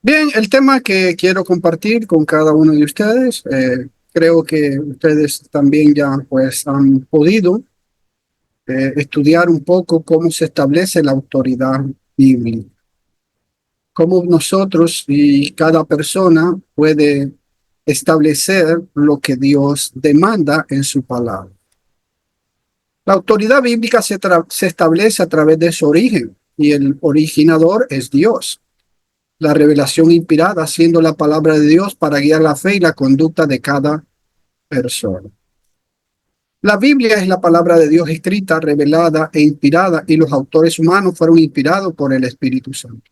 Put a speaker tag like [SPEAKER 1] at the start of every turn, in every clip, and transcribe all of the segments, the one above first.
[SPEAKER 1] Bien, el tema que quiero compartir con cada uno de ustedes, creo que ustedes también ya pues han podido estudiar un poco cómo se establece la autoridad bíblica, cómo nosotros y cada persona puede establecer lo que Dios demanda en su palabra. La autoridad bíblica se establece a través de su origen y el originador es Dios. La revelación inspirada siendo la palabra de Dios para guiar la fe y la conducta de cada persona. La Biblia es la palabra de Dios escrita, revelada e inspirada, y los autores humanos fueron inspirados por el Espíritu Santo.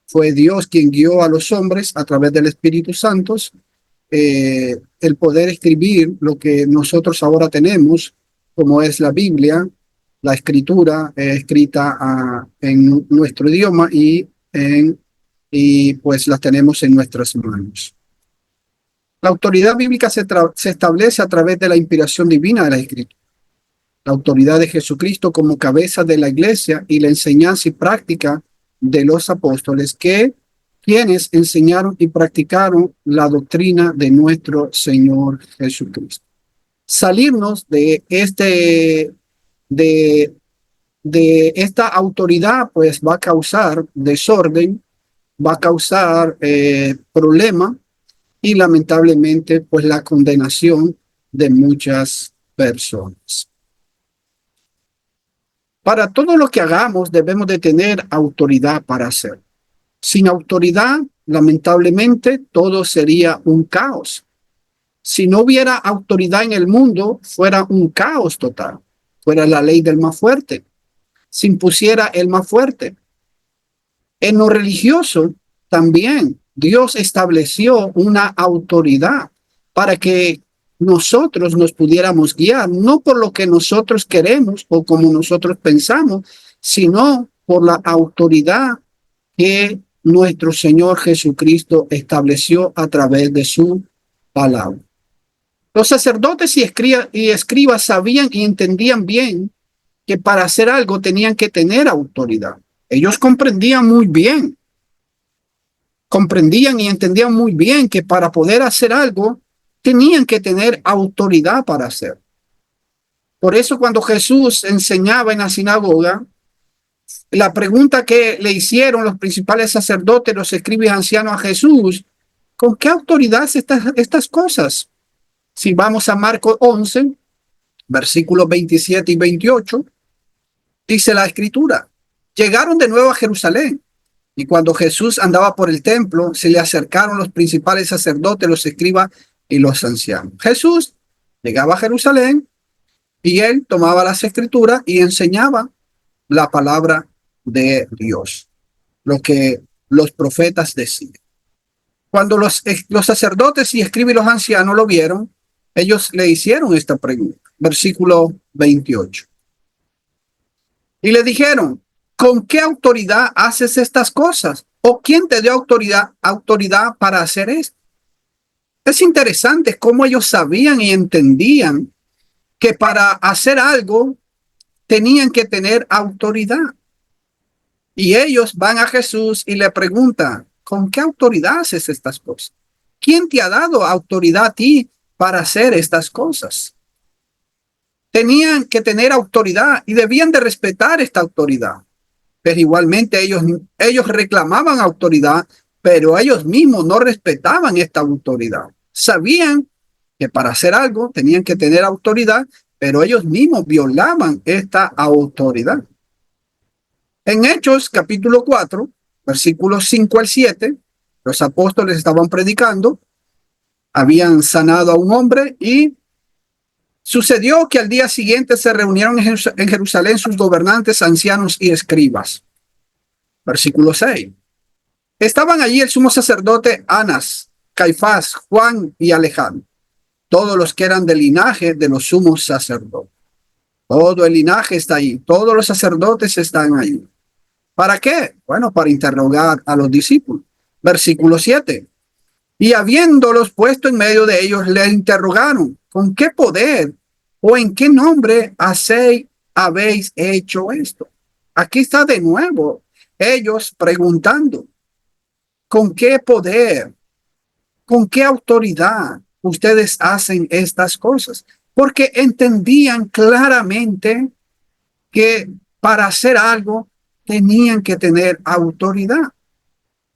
[SPEAKER 1] Fue Dios quien guió a los hombres a través del Espíritu Santo el poder escribir lo que nosotros ahora tenemos, como es la Biblia, la escritura escrita en nuestro idioma y pues las tenemos en nuestras manos. La autoridad bíblica se establece a través de la inspiración divina de la Escritura. La autoridad de Jesucristo como cabeza de la iglesia y la enseñanza y práctica de los apóstoles quienes enseñaron y practicaron la doctrina de nuestro Señor Jesucristo. Salirnos de, de esta autoridad pues va a causar desorden, va a causar problemas y lamentablemente pues la condenación de muchas personas. Para todo lo que hagamos debemos de tener autoridad para hacer. Sin autoridad, lamentablemente, todo sería un caos. Si no hubiera autoridad en el mundo, fuera un caos total. Fuera la ley del más fuerte. Se impusiera el más fuerte. En lo religioso, también Dios estableció una autoridad para que nosotros nos pudiéramos guiar, no por lo que nosotros queremos o como nosotros pensamos, sino por la autoridad que nuestro Señor Jesucristo estableció a través de su palabra. Los sacerdotes y escribas sabían y entendían bien que para hacer algo tenían que tener autoridad. Ellos comprendían y entendían muy bien que para poder hacer algo tenían que tener autoridad para hacer. Por eso cuando Jesús enseñaba en la sinagoga, la pregunta que le hicieron los principales sacerdotes, los escribas y ancianos a Jesús, ¿con qué autoridad hace estas cosas? Si vamos a Marcos 11, versículos 27 y 28, dice la escritura, llegaron de nuevo a Jerusalén. Y cuando Jesús andaba por el templo, se le acercaron los principales sacerdotes, los escribas y los ancianos. Jesús llegaba a Jerusalén y él tomaba las escrituras y enseñaba la palabra de Dios, lo que los profetas decían. Cuando los sacerdotes y escribas y los ancianos lo vieron, ellos le hicieron esta pregunta. Versículo 28. Y le dijeron, ¿con qué autoridad haces estas cosas? ¿O quién te dio autoridad para hacer esto? Es interesante cómo ellos sabían y entendían que para hacer algo tenían que tener autoridad. Y ellos van a Jesús y le preguntan, ¿con qué autoridad haces estas cosas? ¿Quién te ha dado autoridad a ti para hacer estas cosas? Tenían que tener autoridad y debían de respetar esta autoridad. Pero igualmente ellos reclamaban autoridad, pero ellos mismos no respetaban esta autoridad. Sabían que para hacer algo tenían que tener autoridad, pero ellos mismos violaban esta autoridad. En Hechos capítulo 4, versículos 5 al 7, los apóstoles estaban predicando, habían sanado a un hombre y sucedió que al día siguiente se reunieron en Jerusalén sus gobernantes, ancianos y escribas. Versículo 6. Estaban allí el sumo sacerdote Anás, Caifás, Juan y Alejandro, todos los que eran del linaje de los sumos sacerdotes. Todo el linaje está ahí, todos los sacerdotes están ahí. ¿Para qué? Bueno, para interrogar a los discípulos. Versículo 7. Y habiéndolos puesto en medio de ellos, le interrogaron, ¿con qué poder o en qué nombre habéis hecho esto? Aquí está de nuevo ellos preguntando, ¿con qué poder, con qué autoridad ustedes hacen estas cosas? Porque entendían claramente que para hacer algo tenían que tener autoridad,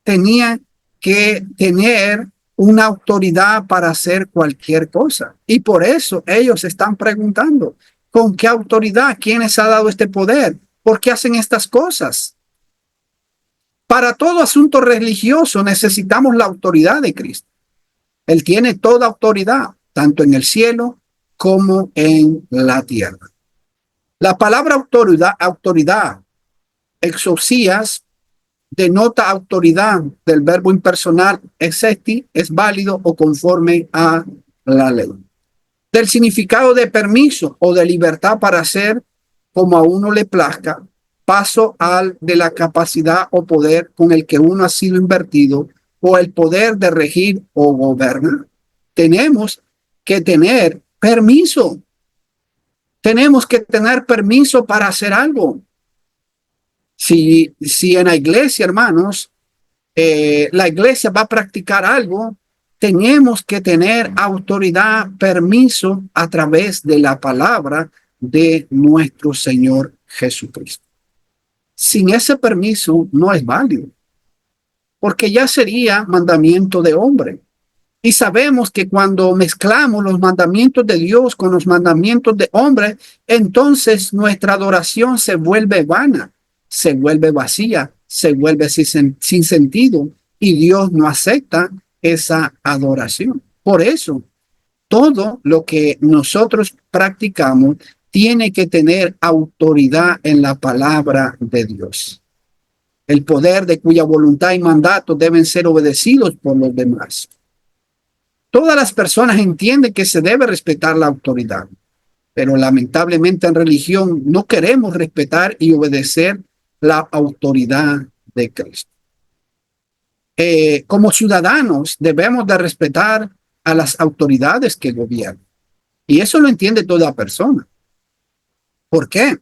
[SPEAKER 1] tenían que tener una autoridad para hacer cualquier cosa. Y por eso ellos están preguntando, ¿con qué autoridad? ¿Quién les ha dado este poder? ¿Por qué hacen estas cosas? Para todo asunto religioso necesitamos la autoridad de Cristo. Él tiene toda autoridad, tanto en el cielo como en la tierra. La palabra autoridad, exousias, denota autoridad del verbo impersonal exesti, es válido o conforme a la ley. Del significado de permiso o de libertad para hacer como a uno le plazca, paso al de la capacidad o poder con el que uno ha sido invertido o el poder de regir o gobernar. Tenemos que tener permiso. Tenemos que tener permiso para hacer algo. Si en la iglesia, hermanos, la iglesia va a practicar algo, tenemos que tener autoridad, permiso a través de la palabra de nuestro Señor Jesucristo. Sin ese permiso no es válido, porque ya sería mandamiento de hombre. Y sabemos que cuando mezclamos los mandamientos de Dios con los mandamientos de hombre, entonces nuestra adoración se vuelve vana, se vuelve vacía, se vuelve sin sentido y Dios no acepta esa adoración. Por eso, todo lo que nosotros practicamos tiene que tener autoridad en la palabra de Dios. El poder de cuya voluntad y mandato deben ser obedecidos por los demás. Todas las personas entienden que se debe respetar la autoridad, pero lamentablemente en religión no queremos respetar y obedecer la autoridad de Cristo. Como ciudadanos debemos de respetar a las autoridades que gobiernan. Y eso lo entiende toda persona. ¿Por qué?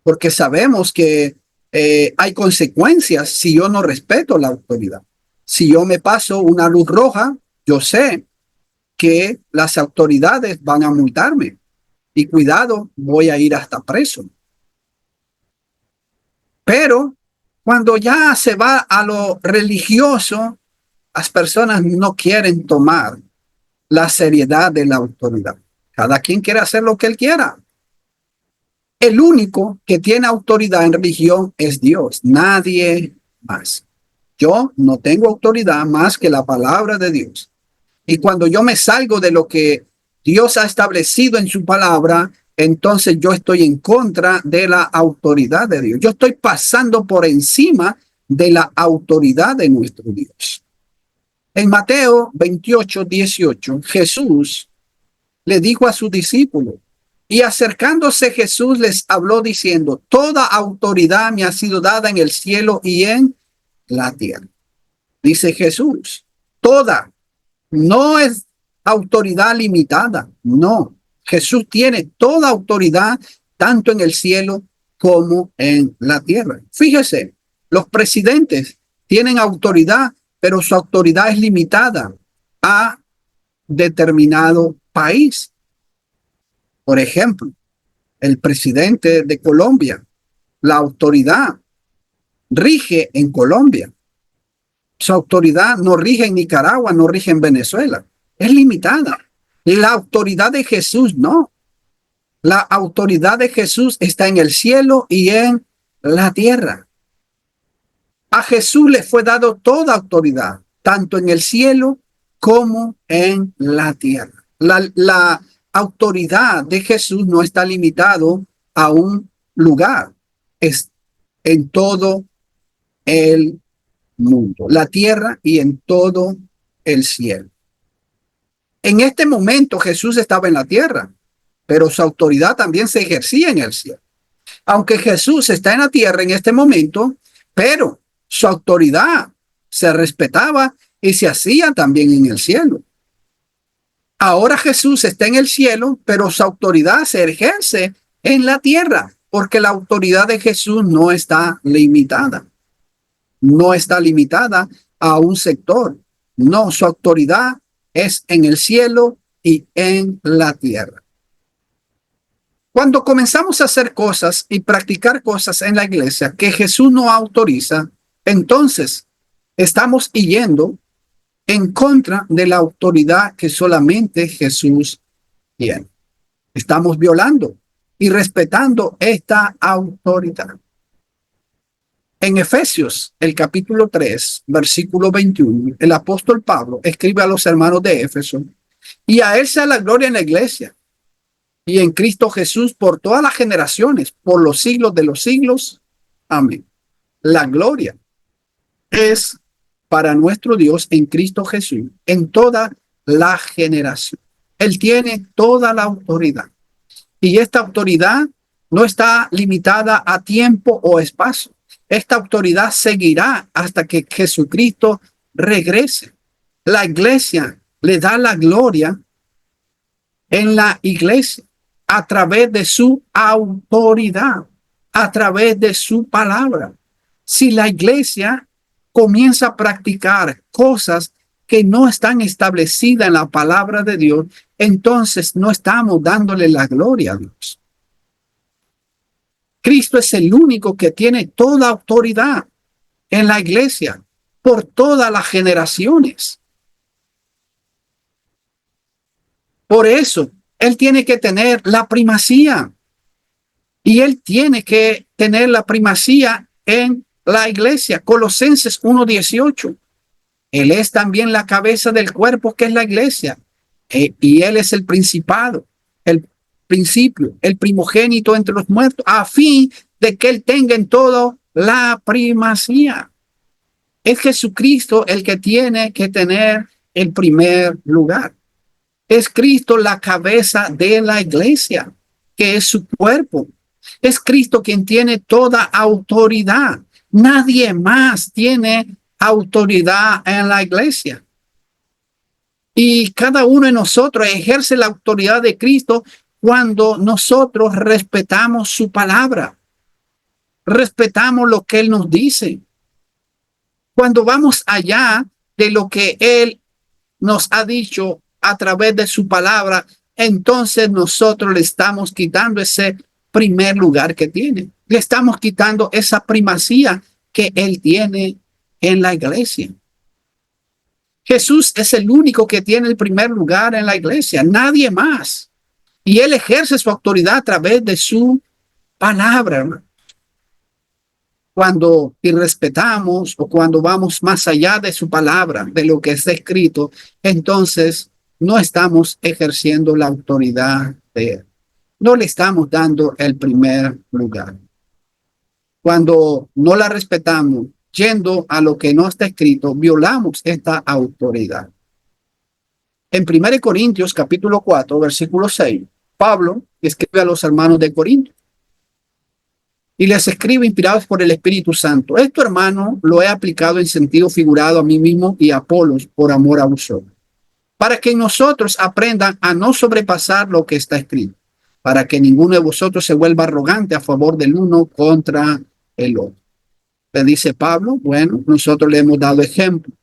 [SPEAKER 1] Porque sabemos que hay consecuencias si yo no respeto la autoridad. Si yo me paso una luz roja, yo sé que las autoridades van a multarme y cuidado, voy a ir hasta preso. Pero cuando ya se va a lo religioso, las personas no quieren tomar la seriedad de la autoridad. Cada quien quiere hacer lo que él quiera. El único que tiene autoridad en religión es Dios, nadie más. Yo no tengo autoridad más que la palabra de Dios. Y cuando yo me salgo de lo que Dios ha establecido en su palabra, entonces yo estoy en contra de la autoridad de Dios. Yo estoy pasando por encima de la autoridad de nuestro Dios. En Mateo 28:18, Jesús le dijo a sus discípulos, y acercándose Jesús les habló diciendo, toda autoridad me ha sido dada en el cielo y en la tierra. Dice Jesús, toda. No es autoridad limitada, no. Jesús tiene toda autoridad, tanto en el cielo como en la tierra. Fíjese, los presidentes tienen autoridad, pero su autoridad es limitada a determinado país. Por ejemplo, el presidente de Colombia, la autoridad rige en Colombia. Su autoridad no rige en Nicaragua, no rige en Venezuela. Es limitada. La autoridad de Jesús no. La autoridad de Jesús está en el cielo y en la tierra. A Jesús le fue dado toda autoridad, tanto en el cielo como en la tierra. La autoridad de Jesús no está limitado a un lugar. Es en todo el mundo, la tierra y en todo el cielo. En este momento Jesús estaba en la tierra, pero su autoridad también se ejercía en el cielo. Aunque Jesús está en la tierra en este momento, pero su autoridad se respetaba y se hacía también en el cielo. Ahora Jesús está en el cielo, pero su autoridad se ejerce en la tierra, porque la autoridad de Jesús no está limitada. No está limitada a un sector. No, su autoridad es en el cielo y en la tierra. Cuando comenzamos a hacer cosas y practicar cosas en la iglesia que Jesús no autoriza, entonces estamos yendo en contra de la autoridad que solamente Jesús tiene. Estamos violando y respetando esta autoridad. En Efesios, el capítulo 3, versículo 21, el apóstol Pablo escribe a los hermanos de Éfeso: y a él sea la gloria en la iglesia y en Cristo Jesús por todas las generaciones, por los siglos de los siglos. Amén. La gloria es para nuestro Dios en Cristo Jesús en toda la generación. Él tiene toda la autoridad. Y esta autoridad no está limitada a tiempo o espacio. Esta autoridad seguirá hasta que Jesucristo regrese. La iglesia le da la gloria en la iglesia a través de su autoridad, a través de su palabra. Si la iglesia comienza a practicar cosas que no están establecidas en la palabra de Dios, entonces no estamos dándole la gloria a Dios. Cristo es el único que tiene toda autoridad en la iglesia por todas las generaciones. Por eso, Él tiene que tener la primacía. Y Él tiene que tener la primacía en la iglesia. Colosenses 1:18. Él es también la cabeza del cuerpo, que es la iglesia. Y Él es el principado, el principio, el primogénito entre los muertos, a fin de que Él tenga en todo la primacía. Es Jesucristo el que tiene que tener el primer lugar. Es Cristo la cabeza de la iglesia, que es su cuerpo. Es Cristo quien tiene toda autoridad. Nadie más tiene autoridad en la iglesia. Y cada uno de nosotros ejerce la autoridad de Cristo cuando nosotros respetamos su palabra, respetamos lo que Él nos dice. Cuando vamos allá de lo que Él nos ha dicho a través de su palabra, entonces nosotros le estamos quitando ese primer lugar que tiene. Le estamos quitando esa primacía que Él tiene en la iglesia. Jesús es el único que tiene el primer lugar en la iglesia, nadie más. Y Él ejerce su autoridad a través de su palabra. Cuando irrespetamos o cuando vamos más allá de su palabra, de lo que está escrito, entonces no estamos ejerciendo la autoridad de Él. No le estamos dando el primer lugar. Cuando no la respetamos, yendo a lo que no está escrito, violamos esta autoridad. En 1 Corintios capítulo 4, versículo 6, Pablo escribe a los hermanos de Corinto y les escribe inspirados por el Espíritu Santo: esto, hermano, lo he aplicado en sentido figurado a mí mismo y a Apolos por amor a vosotros, para que nosotros aprendan a no sobrepasar lo que está escrito, para que ninguno de vosotros se vuelva arrogante a favor del uno contra el otro. Le dice Pablo: bueno, nosotros le hemos dado ejemplo.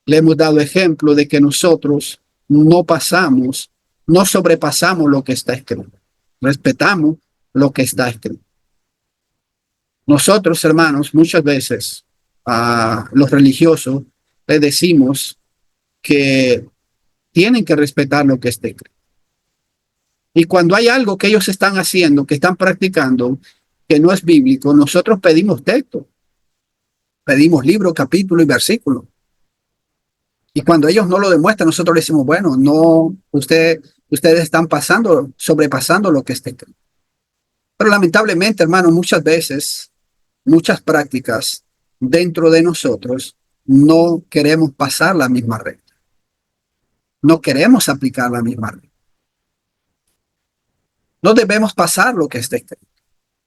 [SPEAKER 1] Le hemos dado ejemplo de que nosotros no sobrepasamos lo que está escrito. Respetamos lo que está escrito. Nosotros, hermanos, muchas veces a los religiosos les decimos que tienen que respetar lo que está escrito. Y cuando hay algo que ellos están haciendo, que están practicando, que no es bíblico, nosotros pedimos texto, pedimos libro, capítulo y versículo. Y cuando ellos no lo demuestran, nosotros les decimos: bueno, no, ustedes están sobrepasando lo que está escrito. Pero lamentablemente, hermano, muchas veces, muchas prácticas dentro de nosotros no queremos pasar la misma regla. No queremos aplicar la misma regla. No debemos pasar lo que está escrito.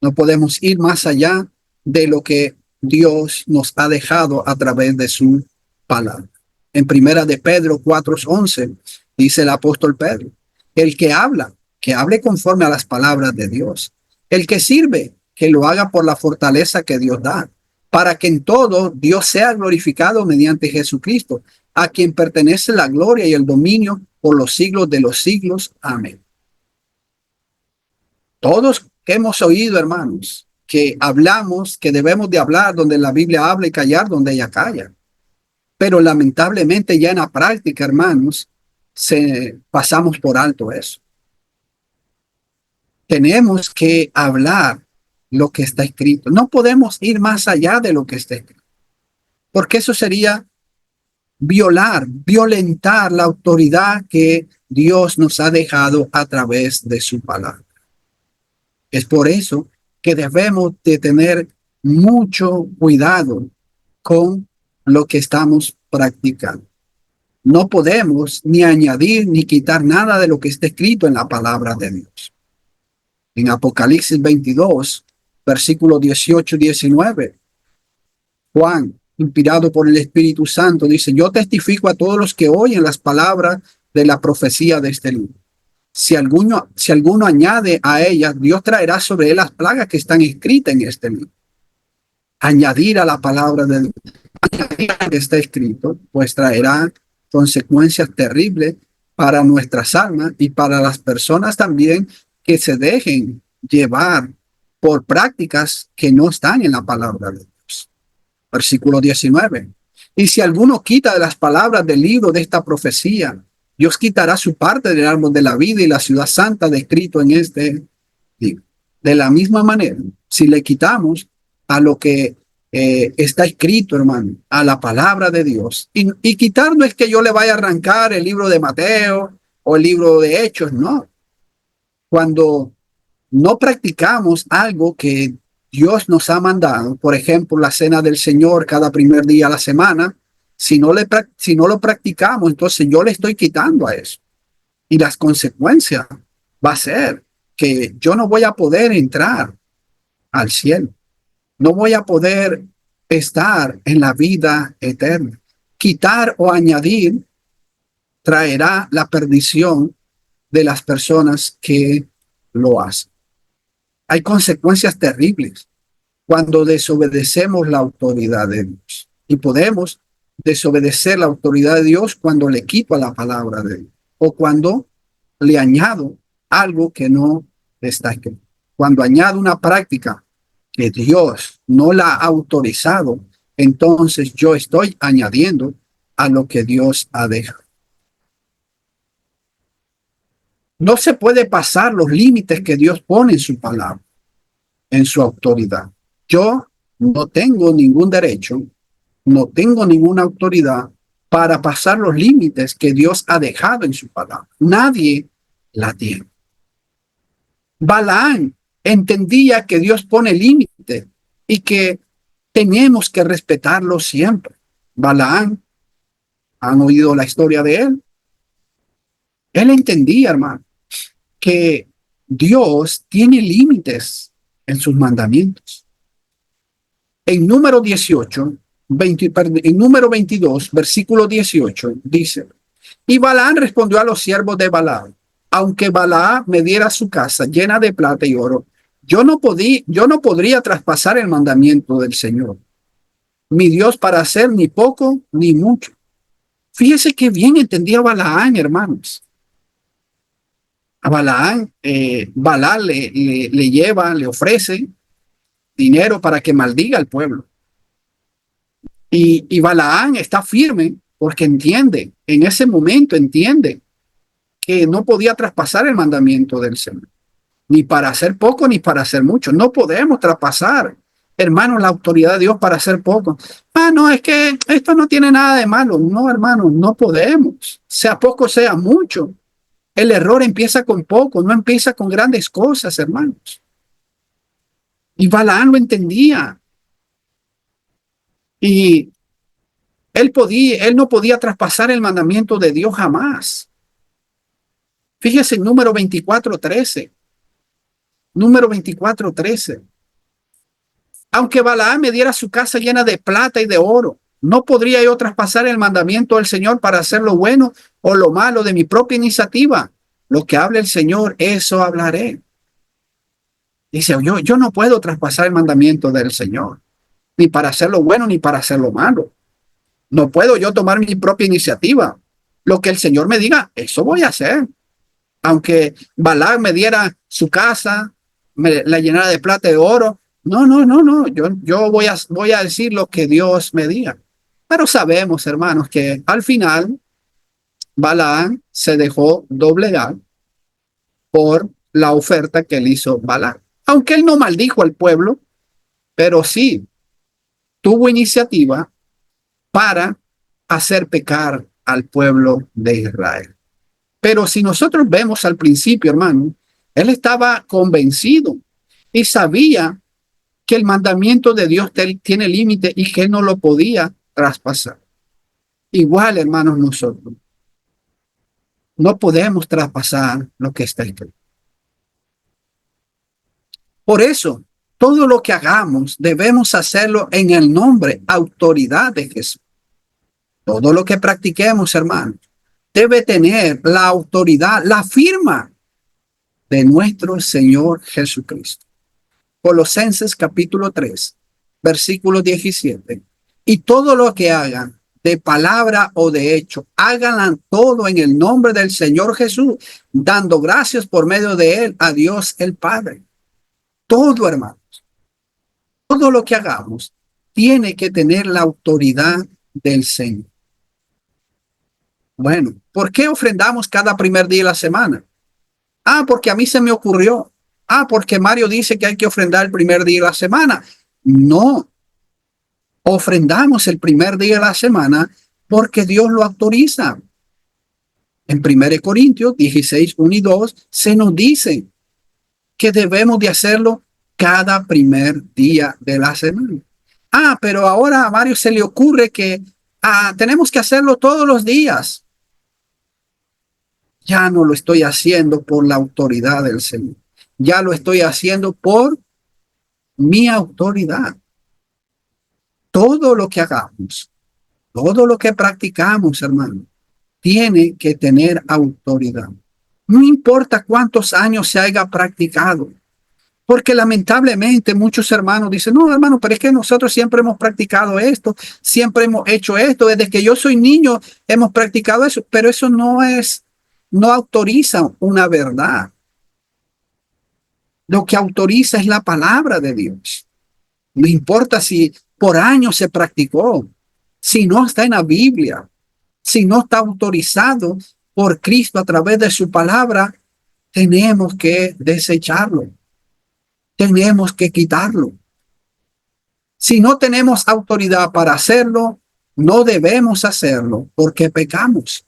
[SPEAKER 1] No podemos ir más allá de lo que Dios nos ha dejado a través de su palabra. En 1 de Pedro 4:11 dice el apóstol Pedro: el que habla, que hable conforme a las palabras de Dios. El que sirve, que lo haga por la fortaleza que Dios da, para que en todo Dios sea glorificado mediante Jesucristo, a quien pertenece la gloria y el dominio por los siglos de los siglos. Amén. Todos que hemos oído, hermanos, que hablamos, que debemos de hablar donde la Biblia habla y callar donde ella calla. Pero lamentablemente ya en la práctica, hermanos, pasamos por alto eso. Tenemos que hablar lo que está escrito. No podemos ir más allá de lo que está escrito, porque eso sería violentar la autoridad que Dios nos ha dejado a través de su palabra. Es por eso que debemos de tener mucho cuidado con lo que estamos practicando. No podemos ni añadir ni quitar nada de lo que está escrito en la palabra de Dios. En Apocalipsis 22, versículos 18 y 19, Juan, inspirado por el Espíritu Santo, dice: yo testifico a todos los que oyen las palabras de la profecía de este libro. Si alguno añade a ellas, Dios traerá sobre él las plagas que están escritas en este libro. Añadir a la palabra de Dios, añadir a lo que está escrito, pues traerá consecuencias terribles para nuestras almas y para las personas también que se dejen llevar por prácticas que no están en la palabra de Dios. Versículo 19. Y si alguno quita de las palabras del libro de esta profecía, Dios quitará su parte del árbol de la vida y la ciudad santa descrito en este libro. De la misma manera, si le quitamos a lo que está escrito, hermano, a la palabra de Dios, y quitar no es que yo le vaya a arrancar el libro de Mateo o el libro de Hechos, no. Cuando no practicamos algo que Dios nos ha mandado, por ejemplo, la cena del Señor cada primer día de la semana, si no lo practicamos, entonces yo le estoy quitando a eso. Y las consecuencias va a ser que yo no voy a poder entrar al cielo. No voy a poder estar en la vida eterna. Quitar o añadir traerá la perdición de las personas que lo hacen. Hay consecuencias terribles cuando desobedecemos la autoridad de Dios. Y podemos desobedecer la autoridad de Dios cuando le quito a la palabra de Dios o cuando le añado algo que no está escrito. Cuando añado una práctica que Dios no la ha autorizado, entonces yo estoy añadiendo a lo que Dios ha dejado. No se puede pasar los límites que Dios pone en su palabra, en su autoridad. Yo no tengo ningún derecho, no tengo ninguna autoridad para pasar los límites que Dios ha dejado en su palabra. Nadie la tiene. Balaam entendía que Dios pone límites y que tenemos que respetarlo siempre. Balaam, ¿han oído la historia de él? Él entendía, hermano, que Dios tiene límites en sus mandamientos. En número 22, versículo 18, dice: y Balaam respondió a los siervos de Balaam: aunque Balaam me diera su casa llena de plata y oro, yo no podría traspasar el mandamiento del Señor, mi Dios, para hacer ni poco ni mucho. Fíjese que bien entendía Balaam, hermanos. A Balaam, Balaam le ofrece dinero para que maldiga al pueblo. Y Balaam está firme porque entiende, en ese momento entiende que no podía traspasar el mandamiento del Señor, ni para hacer poco ni para hacer mucho. No podemos traspasar, hermanos, la autoridad de Dios para hacer poco. No, es que esto no tiene nada de malo. No, hermanos, no podemos. Sea poco, sea mucho. El error empieza con poco, no empieza con grandes cosas, hermanos. Y Balaam lo entendía. Y él no podía traspasar el mandamiento de Dios jamás. Fíjese en número 24:13. Número 24:13. Aunque Balaam me diera su casa llena de plata y de oro, no podría yo traspasar el mandamiento del Señor para hacer lo bueno o lo malo de mi propia iniciativa. Lo que hable el Señor, eso hablaré. Dice, yo no puedo traspasar el mandamiento del Señor. ni para hacer lo bueno, ni para hacer lo malo. No puedo yo tomar mi propia iniciativa. Lo que el Señor me diga, eso voy a hacer. Aunque Balac me diera su casa, me la llenara de plata y de oro. No, no, no, no. Yo voy a decir lo que Dios me diga. Pero sabemos, hermanos, que al final Balaam se dejó doblegar por la oferta que él hizo Balac. Aunque él no maldijo al pueblo, pero sí tuvo iniciativa para hacer pecar al pueblo de Israel. Pero si nosotros vemos al principio, hermano, él estaba convencido y sabía que el mandamiento de Dios tiene límite y que no lo podía traspasar. Igual, hermanos, nosotros no podemos traspasar lo que está escrito. Por eso, todo lo que hagamos debemos hacerlo en el nombre, autoridad de Jesús. Todo lo que practiquemos, hermano, debe tener la autoridad, la firma de nuestro Señor Jesucristo. Colosenses capítulo 3, versículo 17. Y todo lo que hagan, de palabra o de hecho, háganlo todo en el nombre del Señor Jesús, dando gracias por medio de él a Dios el Padre. Todo, hermanos, todo lo que hagamos tiene que tener la autoridad del Señor. Bueno, ¿por qué ofrendamos cada primer día de la semana? Ah, porque a mí se me ocurrió. Ah, porque Mario dice que hay que ofrendar el primer día de la semana. No, ofrendamos el primer día de la semana porque Dios lo autoriza. En 1 Corintios 16, 1 y 2 se nos dice que debemos de hacerlo cada primer día de la semana. Ah, pero ahora a Mario se le ocurre que tenemos que hacerlo todos los días. Ya no lo estoy haciendo por la autoridad del Señor. Ya lo estoy haciendo por mi autoridad. Todo lo que hagamos, todo lo que practicamos, hermano, tiene que tener autoridad. No importa cuántos años se haya practicado, porque lamentablemente muchos hermanos dicen, no, hermano, pero es que nosotros siempre hemos practicado esto, siempre hemos hecho esto, desde que yo soy niño hemos practicado eso, pero eso no autoriza una verdad. Lo que autoriza es la palabra de Dios. No importa si por años se practicó, si no está en la Biblia, si no está autorizado por Cristo a través de su palabra, tenemos que desecharlo. Tenemos que quitarlo. Si no tenemos autoridad para hacerlo, no debemos hacerlo porque pecamos.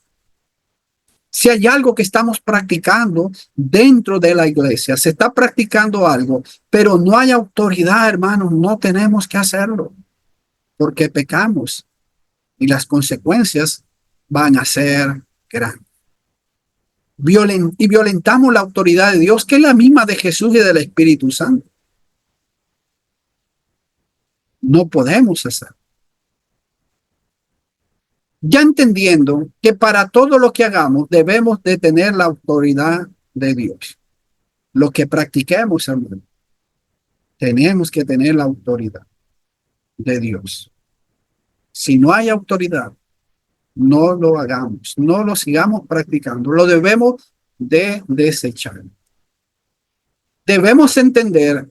[SPEAKER 1] Si hay algo que estamos practicando dentro de la iglesia, se está practicando algo, pero no hay autoridad, hermanos, no tenemos que hacerlo porque pecamos y las consecuencias van a ser grandes. Y violentamos la autoridad de Dios, que es la misma de Jesús y del Espíritu Santo. No podemos hacer. Ya entendiendo que para todo lo que hagamos debemos de tener la autoridad de Dios. Lo que practiquemos, hermano, tenemos que tener la autoridad de Dios. Si no hay autoridad, no lo hagamos, no lo sigamos practicando, lo debemos de desechar. Debemos entender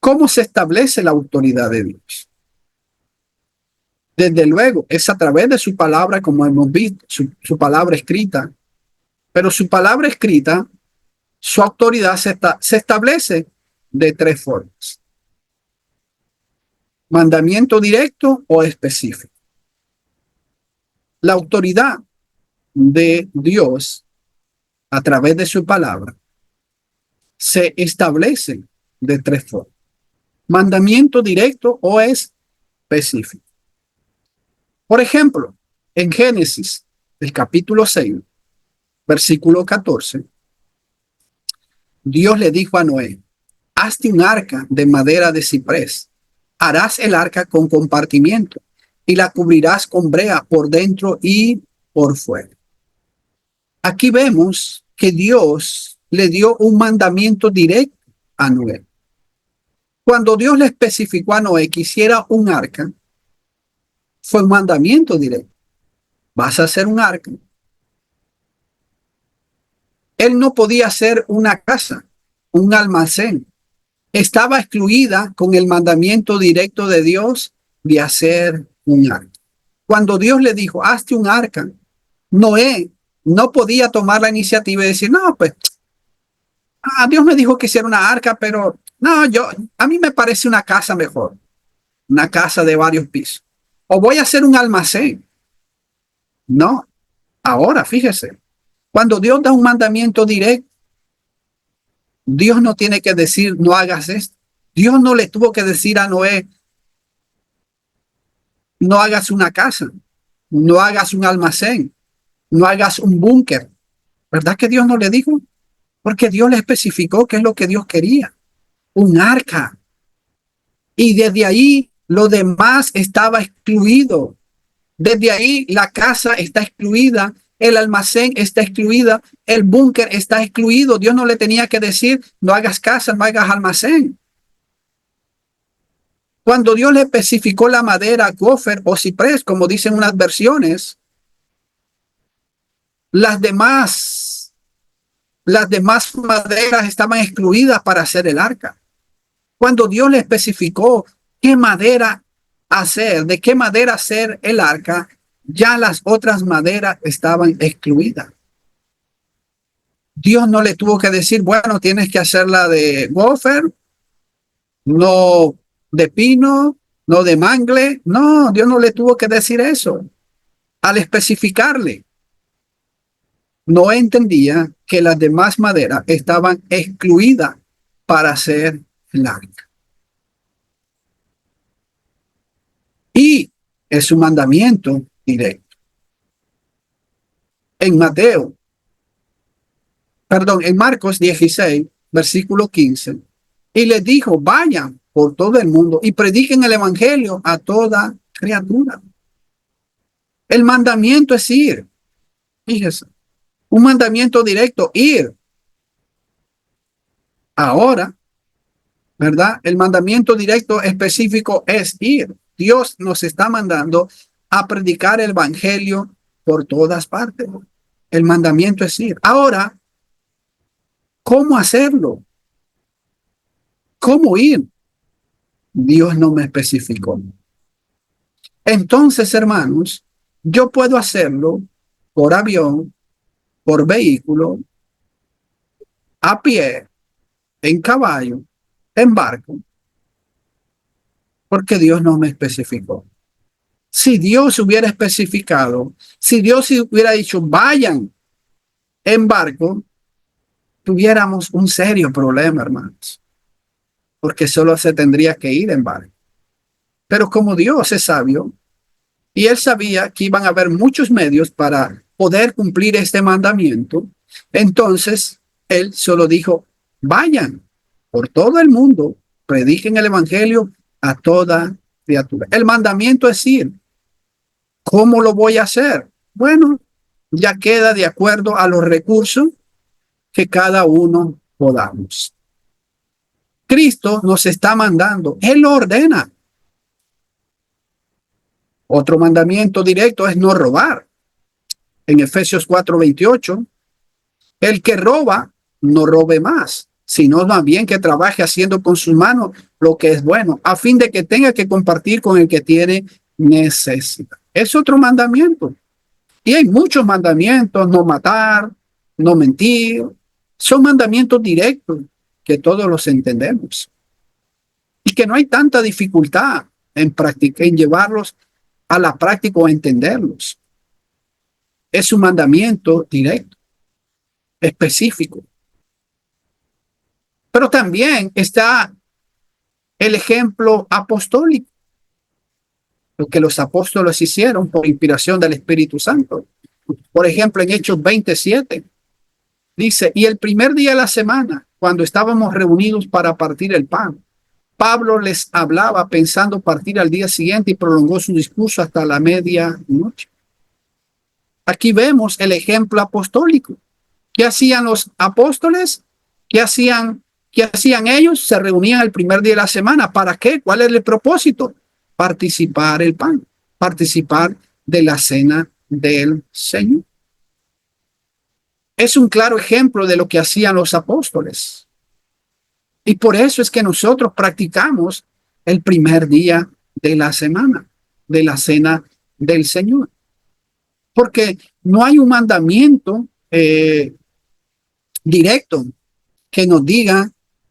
[SPEAKER 1] cómo se establece la autoridad de Dios. Desde luego, es a través de su palabra, como hemos visto, su palabra escrita, pero su palabra escrita, su autoridad se establece de tres formas: mandamiento directo o específico. La autoridad de Dios a través de su palabra se establece de tres formas: mandamiento directo o específico. Por ejemplo, en Génesis, el capítulo 6, versículo 14, Dios le dijo a Noé: hazte un arca de madera de ciprés. Harás el arca con compartimiento y la cubrirás con brea por dentro y por fuera. Aquí vemos que Dios le dio un mandamiento directo a Noé. Cuando Dios le especificó a Noé que hiciera un arca, fue un mandamiento directo. Vas a hacer un arca. Él no podía hacer una casa, un almacén. Estaba excluida con el mandamiento directo de Dios de hacer un arca. Cuando Dios le dijo, hazte un arca, Noé no podía tomar la iniciativa y decir, no, pues, Dios me dijo que hiciera una arca, pero no, a mí me parece una casa mejor, una casa de varios pisos. O voy a hacer un almacén. No, ahora fíjese, cuando Dios da un mandamiento directo, Dios no tiene que decir, no hagas esto. Dios no le tuvo que decir a Noé, no hagas una casa, no hagas un almacén, no hagas un búnker. ¿Verdad que Dios no le dijo? Porque Dios le especificó qué es lo que Dios quería. Un arca. Y desde ahí lo demás estaba excluido. Desde ahí la casa está excluida, el almacén está excluida, el búnker está excluido. Dios no le tenía que decir, no hagas casa, no hagas almacén. Cuando Dios le especificó la madera, gofer o ciprés, como dicen unas versiones, las demás maderas estaban excluidas para hacer el arca. Cuando Dios le especificó qué madera hacer, de qué madera hacer el arca, ya las otras maderas estaban excluidas. Dios no le tuvo que decir, bueno, tienes que hacerla de gofer, no de pino, no de mangle. No, Dios no le tuvo que decir eso. Al especificarle, no entendía que las demás maderas estaban excluidas para hacer el arca. Y es un mandamiento directo. En en Marcos 16, versículo 15, y les dijo, vayan por todo el mundo y prediquen el evangelio a toda criatura. El mandamiento es ir. Fíjese, un mandamiento directo, ir. Ahora, ¿verdad? El mandamiento directo específico es ir. Dios nos está mandando a predicar el evangelio por todas partes. El mandamiento es ir. Ahora, ¿cómo hacerlo? ¿Cómo ir? Dios no me especificó. Entonces, hermanos, yo puedo hacerlo por avión, por vehículo, a pie, en caballo, en barco, porque Dios no me especificó. Si Dios hubiera especificado, si Dios hubiera dicho, vayan en barco, tuviéramos un serio problema, hermanos, porque solo se tendría que ir en barco. Pero como Dios es sabio, y él sabía que iban a haber muchos medios para poder cumplir este mandamiento, entonces él solo dijo, vayan por todo el mundo, prediquen el evangelio a toda criatura. El mandamiento es ir. ¿Cómo lo voy a hacer? Bueno, ya queda de acuerdo a los recursos que cada uno podamos. Cristo nos está mandando, Él lo ordena. Otro mandamiento directo es no robar. En Efesios 4:28, el que roba, no robe más, sino más bien que trabaje haciendo con sus manos lo que es bueno, a fin de que tenga que compartir con el que tiene necesidad. Es otro mandamiento. Y hay muchos mandamientos, no matar, no mentir. Son mandamientos directos que todos los entendemos. Y que no hay tanta dificultad en practicar, en llevarlos a la práctica o entenderlos. Es un mandamiento directo, específico. Pero también está el ejemplo apostólico, lo que los apóstoles hicieron por inspiración del Espíritu Santo. Por ejemplo, en Hechos 27, dice, y el primer día de la semana, cuando estábamos reunidos para partir el pan, Pablo les hablaba pensando partir al día siguiente y prolongó su discurso hasta la medianoche. Aquí vemos el ejemplo apostólico. ¿Qué hacían los apóstoles? ¿Qué ¿Qué hacían ellos? Se reunían el primer día de la semana. ¿Para qué? ¿Cuál es el propósito? Participar el pan, participar de la cena del Señor. Es un claro ejemplo de lo que hacían los apóstoles. Y por eso es que nosotros practicamos el primer día de la semana, de la cena del Señor. Porque no hay un mandamiento directo que nos diga,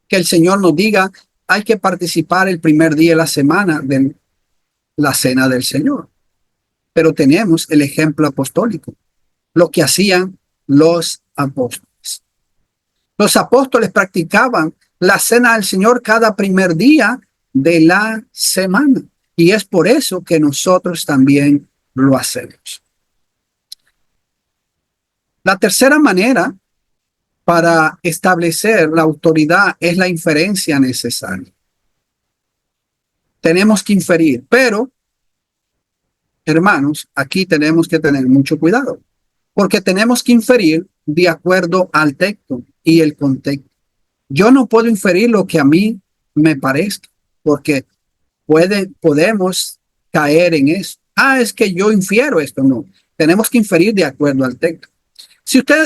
[SPEAKER 1] que el Señor nos diga, hay que participar el primer día de la semana de la cena del Señor. Pero tenemos el ejemplo apostólico, lo que hacían los apóstoles. Los apóstoles practicaban la cena del Señor cada primer día de la semana. Y es por eso que nosotros también lo hacemos. La tercera manera para establecer la autoridad es la inferencia necesaria. Tenemos que inferir, pero, hermanos, aquí tenemos que tener mucho cuidado, porque tenemos que inferir de acuerdo al texto y el contexto. Yo no puedo inferir lo que a mí me parezca, porque podemos caer en eso. Es que yo infiero esto. No, tenemos que inferir de acuerdo al texto.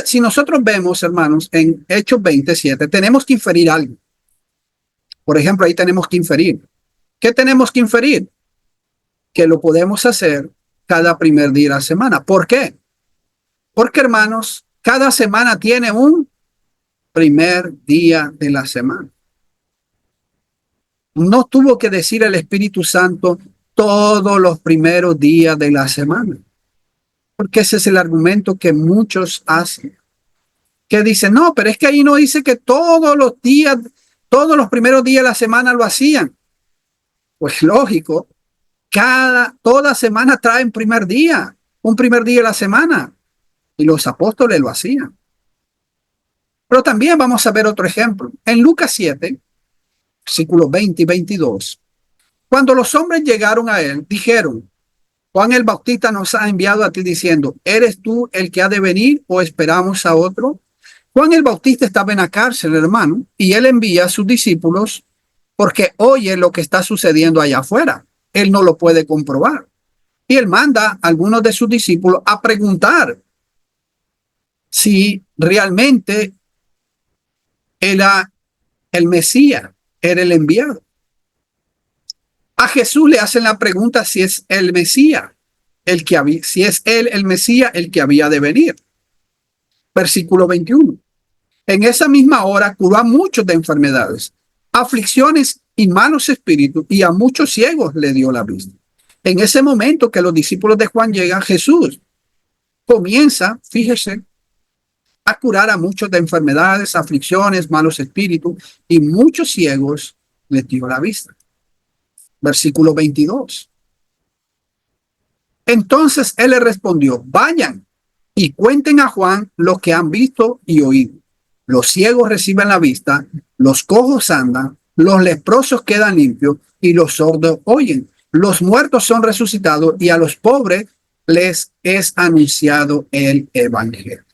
[SPEAKER 1] Si nosotros vemos, hermanos, en Hechos 27, tenemos que inferir algo. Por ejemplo, ahí tenemos que inferir. ¿Qué tenemos que inferir? Que lo podemos hacer cada primer día de la semana. ¿Por qué? Porque, hermanos, cada semana tiene un primer día de la semana. No tuvo que decir el Espíritu Santo todos los primeros días de la semana. Porque ese es el argumento que muchos hacen. Que dicen, no, pero es que ahí no dice que todos los días, todos los primeros días de la semana lo hacían. Pues lógico, toda semana trae un primer día de la semana. Y los apóstoles lo hacían. Pero también vamos a ver otro ejemplo. En Lucas 7, versículos 20 y 22, cuando los hombres llegaron a él, dijeron, Juan el Bautista nos ha enviado a ti diciendo, ¿eres tú el que ha de venir o esperamos a otro? Juan el Bautista estaba en la cárcel, hermano, y él envía a sus discípulos porque oye lo que está sucediendo allá afuera. Él no lo puede comprobar. Y él manda a algunos de sus discípulos a preguntar si realmente era el Mesías, era el enviado. A Jesús le hacen la pregunta si es el Mesías, si es él el Mesías, el que había de venir. Versículo 21. En esa misma hora curó a muchos de enfermedades, aflicciones y malos espíritus, y a muchos ciegos le dio la vista. En ese momento que los discípulos de Juan llegan, Jesús comienza, fíjese, a curar a muchos de enfermedades, aflicciones, malos espíritus, y muchos ciegos les dio la vista. Versículo 22. Entonces él le respondió, vayan y cuenten a Juan lo que han visto y oído. Los ciegos reciben la vista, los cojos andan, los leprosos quedan limpios y los sordos oyen. Los muertos son resucitados y a los pobres les es anunciado el evangelio.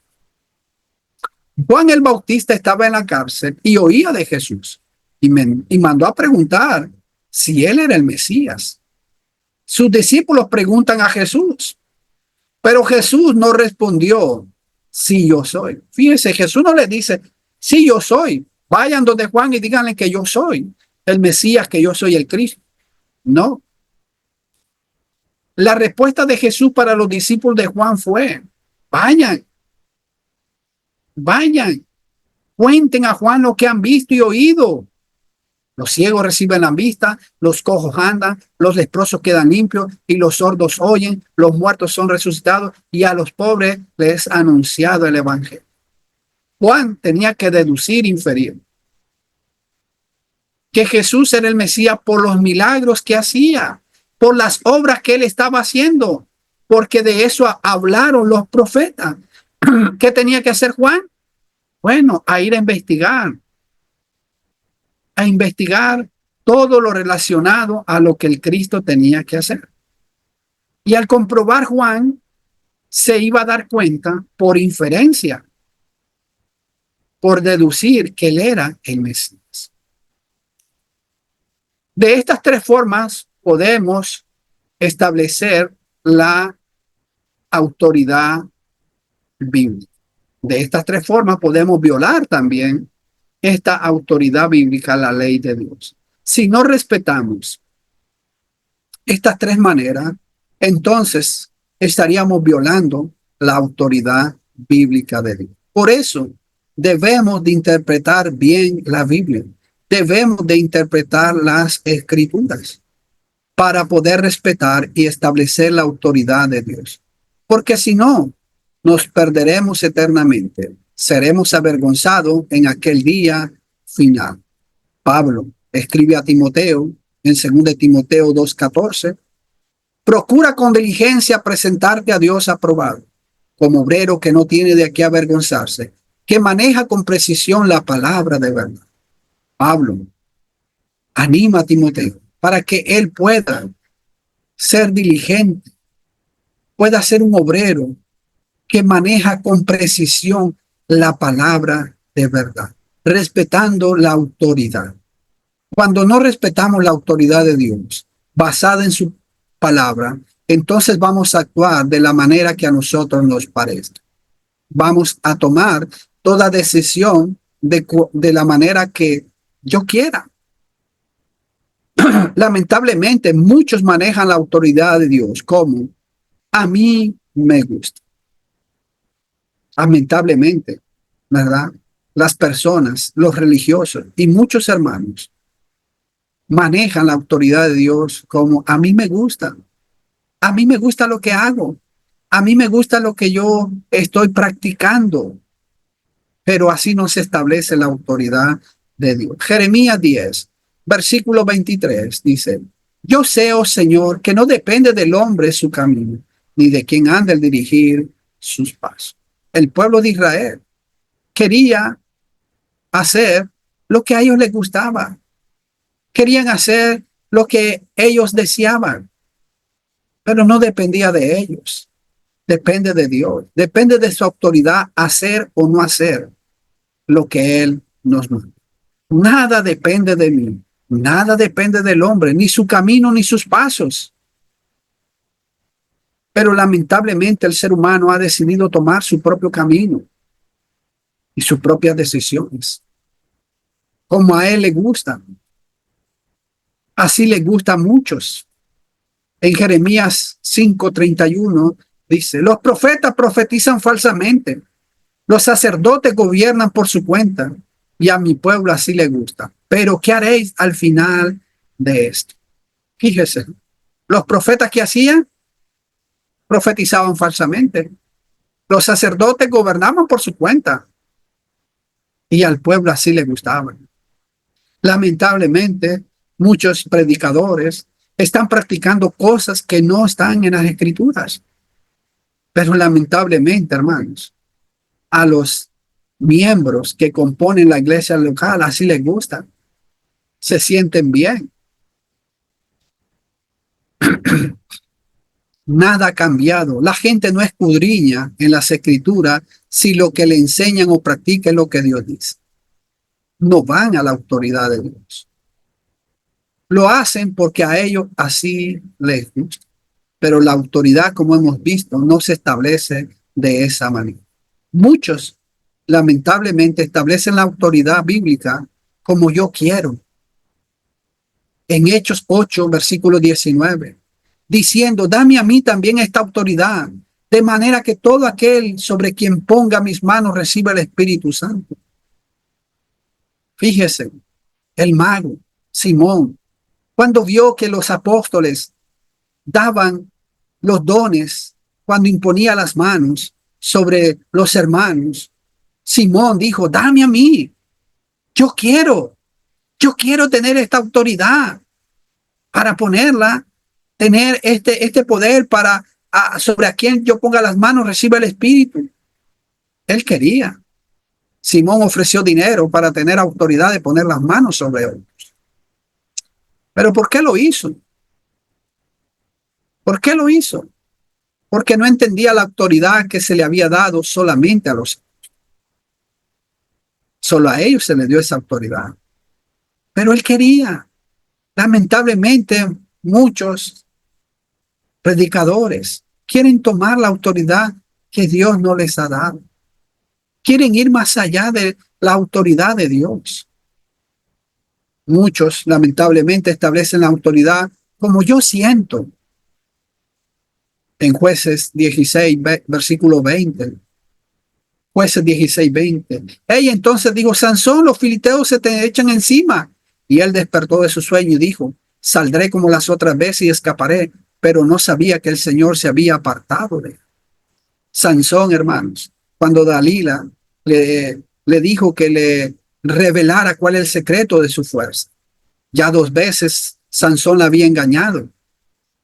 [SPEAKER 1] Juan el Bautista estaba en la cárcel y oía de Jesús y mandó a preguntar si él era el Mesías. Sus discípulos preguntan a Jesús, pero Jesús no respondió, sí, yo soy. Fíjense, Jesús no le dice, sí, yo soy. Vayan donde Juan y díganle que yo soy el Mesías, que yo soy el Cristo. No. La respuesta de Jesús para los discípulos de Juan fue, vayan, cuenten a Juan lo que han visto y oído. Los ciegos reciben la vista, los cojos andan, los leprosos quedan limpios y los sordos oyen, los muertos son resucitados y a los pobres les es anunciado el evangelio. Juan tenía que deducir, inferir que Jesús era el Mesías por los milagros que hacía, por las obras que él estaba haciendo, porque de eso hablaron los profetas. ¿Qué tenía que hacer Juan? Bueno, a ir a investigar todo lo relacionado a lo que el Cristo tenía que hacer. Y al comprobar Juan, se iba a dar cuenta por inferencia por deducir que él era el Mesías. De estas tres formas podemos establecer la autoridad bíblica. De estas tres formas podemos violar también esta autoridad bíblica, la ley de Dios. Si no respetamos estas tres maneras, entonces estaríamos violando la autoridad bíblica de Dios. Por eso debemos de interpretar bien la Biblia. Debemos de interpretar las escrituras para poder respetar y establecer la autoridad de Dios. Porque si no, nos perderemos eternamente. Seremos avergonzados en aquel día final. Pablo escribe a Timoteo en 2 Timoteo 2:14, procura con diligencia presentarte a Dios aprobado, como obrero que no tiene de qué avergonzarse, que maneja con precisión la palabra de verdad. Pablo anima a Timoteo para que él pueda ser diligente, pueda ser un obrero que maneja con precisión la palabra de verdad, respetando la autoridad. Cuando no respetamos la autoridad de Dios, basada en su palabra, entonces vamos a actuar de la manera que a nosotros nos parezca. Vamos a tomar toda decisión de la manera que yo quiera. Lamentablemente, muchos manejan la autoridad de Dios como a mí me gusta. Lamentablemente, ¿verdad? Las personas, los religiosos y muchos hermanos manejan la autoridad de Dios como a mí me gusta. A mí me gusta lo que hago. A mí me gusta lo que yo estoy practicando. Pero así no se establece la autoridad de Dios. Jeremías 10, versículo 23 dice, yo sé, oh Señor, que no depende del hombre su camino, ni de quien anda el dirigir sus pasos. El pueblo de Israel quería hacer lo que a ellos les gustaba. Querían hacer lo que ellos deseaban, pero no dependía de ellos. Depende de Dios. Depende de su autoridad hacer o no hacer lo que Él nos manda. Nada depende de mí. Nada depende del hombre, ni su camino, ni sus pasos. Pero lamentablemente el ser humano ha decidido tomar su propio camino y sus propias decisiones, como a él le gusta. Así le gusta a muchos. En Jeremías 5:31 dice, los profetas profetizan falsamente, los sacerdotes gobiernan por su cuenta, y a mi pueblo así le gusta. Pero ¿qué haréis al final de esto? Fíjese, los profetas que hacían, profetizaban falsamente. Los sacerdotes gobernaban por su cuenta, y al pueblo así le gustaban. Lamentablemente, muchos predicadores están practicando cosas que no están en las escrituras. Pero lamentablemente, hermanos, a los miembros que componen la iglesia local así les gusta. Se sienten bien. Nada ha cambiado. La gente no escudriña en las escrituras si lo que le enseñan o practican es lo que Dios dice. No van a la autoridad de Dios. Lo hacen porque a ellos así les gusta. Pero la autoridad, como hemos visto, no se establece de esa manera. Muchos, lamentablemente, establecen la autoridad bíblica como yo quiero. En Hechos 8, versículo 19, diciendo, dame a mí también esta autoridad, de manera que todo aquel sobre quien ponga mis manos reciba el Espíritu Santo. Fíjese, el mago, Simón, cuando vio que los apóstoles daban los dones, cuando imponía las manos sobre los hermanos, Simón dijo, dame a mí, yo quiero tener esta autoridad para ponerla, tener este poder para sobre a quien yo ponga las manos reciba el Espíritu. Él quería. Simón ofreció dinero para tener autoridad de poner las manos sobre otros. Pero ¿por qué lo hizo? ¿Por qué lo hizo? Porque no entendía la autoridad que se le había dado solamente a los. Solo a ellos se les dio esa autoridad. Pero él quería. Lamentablemente, muchos predicadores quieren tomar la autoridad que Dios no les ha dado. Quieren ir más allá de la autoridad de Dios. Muchos, lamentablemente, establecen la autoridad como yo siento. En Jueces 16, versículo 20. Jueces 16, 20. Entonces dijo, Sansón, los filisteos se te echan encima. Y él despertó de su sueño y dijo, saldré como las otras veces y escaparé. Pero no sabía que el Señor se había apartado de él. Sansón, hermanos, cuando Dalila le dijo que le revelara cuál es el secreto de su fuerza. Ya 2 veces Sansón la había engañado,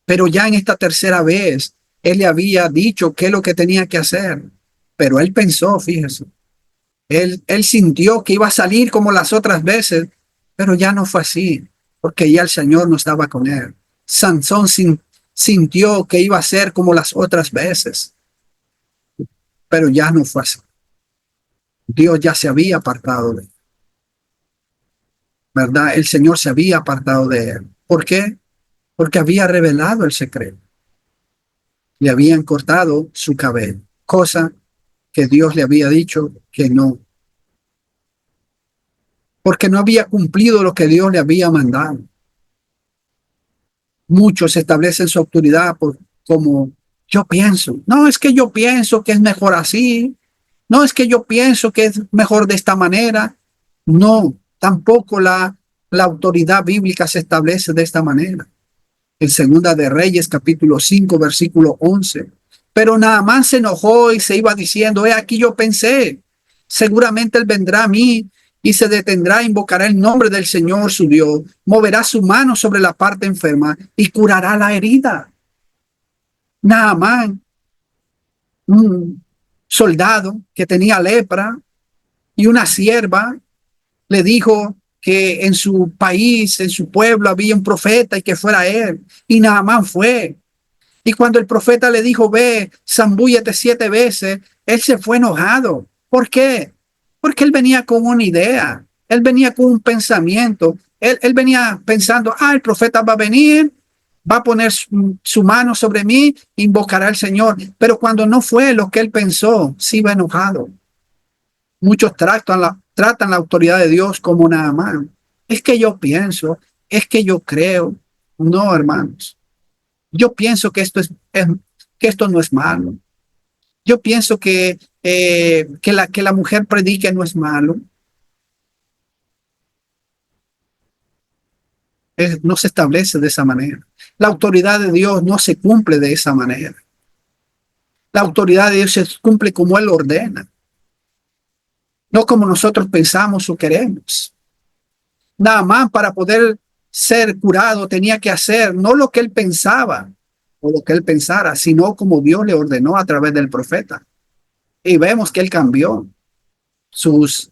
[SPEAKER 1] pero ya en esta tercera vez él le había dicho qué es lo que tenía que hacer. Pero él pensó, fíjese, él sintió que iba a salir como las otras veces, pero ya no fue así, porque ya el Señor no estaba con él. Sansón sintió que iba a ser como las otras veces, pero ya no fue así. Dios ya se había apartado de él, ¿verdad? El Señor se había apartado de él. ¿Por qué? Porque había revelado el secreto. Le habían cortado su cabello, cosa que Dios le había dicho que no. Porque no había cumplido lo que Dios le había mandado. Muchos establecen su autoridad como yo pienso. No, es que yo pienso que es mejor así. No, es que yo pienso que es mejor de esta manera. No, tampoco la autoridad bíblica se establece de esta manera. En Segunda de Reyes, capítulo 5, versículo 11. Pero Naamán se enojó y se iba diciendo, aquí yo pensé, seguramente él vendrá a mí y se detendrá, invocará el nombre del Señor su Dios, moverá su mano sobre la parte enferma y curará la herida. Naamán, un soldado que tenía lepra, y una sierva le dijo que en su país, en su pueblo, había un profeta y que fuera él. Y Naamán fue. Y cuando el profeta le dijo, ve, zambúllate 7 veces, él se fue enojado. ¿Por qué? Porque él venía con una idea, él venía con un pensamiento, él venía pensando, el profeta va a venir, va a poner su mano sobre mí, invocará al Señor. Pero cuando no fue lo que él pensó, se iba enojado. Muchos tratan la autoridad de Dios como Naamán. Es que yo pienso, es que yo creo. No, hermanos. Yo pienso que que esto no es malo. Yo pienso que la mujer predique no es malo. No se establece de esa manera. La autoridad de Dios no se cumple de esa manera. La autoridad de Dios se cumple como Él ordena, no como nosotros pensamos o queremos. Nada más para poder ser curado tenía que hacer no lo que él pensaba o lo que él pensara, sino como Dios le ordenó a través del profeta. Y vemos que él cambió. Sus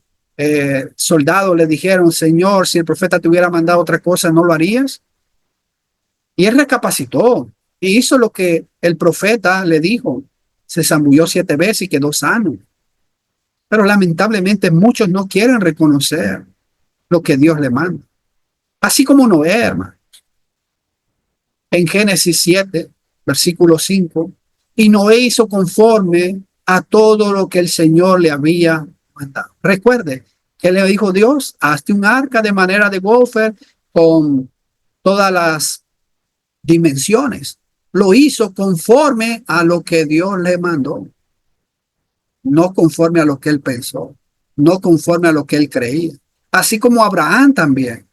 [SPEAKER 1] soldados le dijeron, Señor, si el profeta te hubiera mandado otra cosa, ¿no lo harías? Y él recapacitó y hizo lo que el profeta le dijo. Se zambulló 7 veces y quedó sano. Pero lamentablemente muchos no quieren reconocer lo que Dios le manda. Así como Noé, hermano. En Génesis 7, versículo 5, y Noé hizo conforme a todo lo que el Señor le había mandado. Recuerde que le dijo Dios, hazte un arca de manera de gofer con todas las dimensiones. Lo hizo conforme a lo que Dios le mandó, no conforme a lo que él pensó, no conforme a lo que él creía. Así como Abraham también.